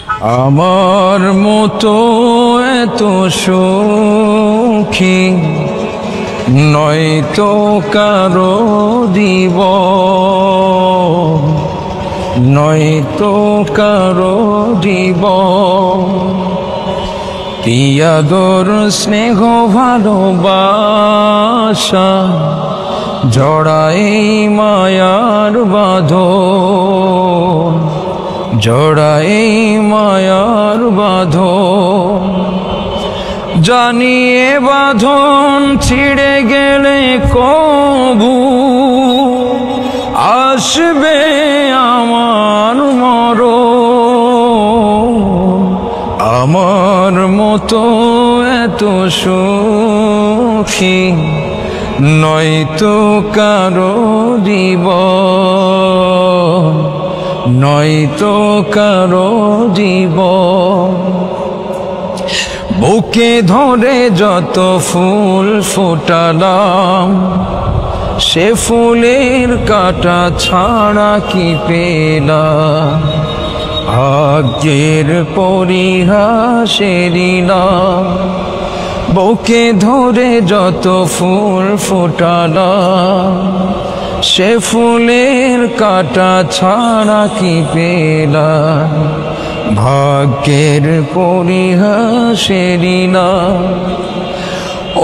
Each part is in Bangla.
আমার মতো এত সুখী নয়তো কারো জীবন, নয়তো কারো জীবন। কি আদর স্নেহ ভালোবাসা জড়াই মায়ার বাঁধন, জড়াই মায়ার বাঁধন। জানিয়ে বাঁধন ছিঁড়ে গেলে কবু আসবে আমার মরণ। আমার মতো এত সুখী নয়তো কারো জীবন, নয়তো কারো জীবন। বুকে ধরে যত ফুল ফোটালাম সে ফুলের কাঁটা ছাড়া কি পেলাম? ভাগ্যের পরিহাসেরই নাম। বুকে ধরে যত ফুল ফোটালাম সে ফুলের কাঁটা ছাড়া কি পেলাম? ভাগ্যের পরিহাসেরই নাম।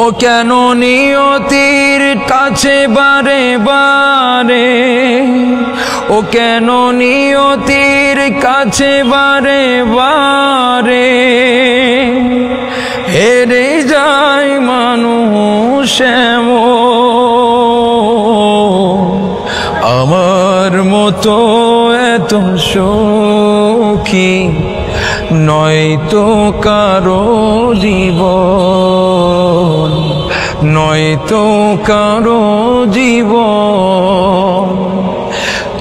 ও কেন নিয়তির কাছে বারে বারে, ও কেন নিয়তির কাছে বারে বারে হেরে যায় মানুষ এমন। আমার মতো এত সুখী নয়তো কারো জীবন, নয়তো কারো জীবন।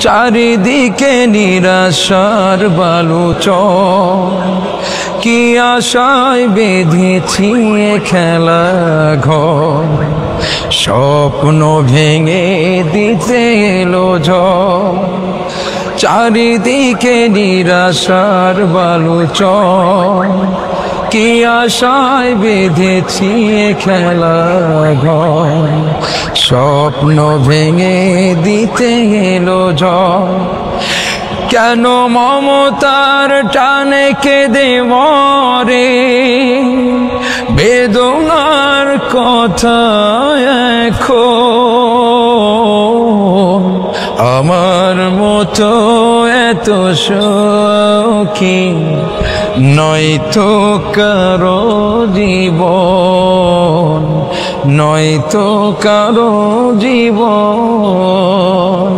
চারিদিকে নিরাশার বালুচর, কি আশায় বেঁধেছি খেলা ঘর। স্বপ্ন ভেঙে দিতে এলো ঝড়, চারিদিকে নিরাশার বালুচর। কি আশায় বেঁধেছি খেলা ঘর, স্বপ্ন ভেঙে দিতে এলো ঝড়। কেন মমতার টানে কেঁদে মরে বেদনার কথা এখন? আমার মতো এত সুখী নয়তো কারো জীবন, নয়তো কারো জীবন।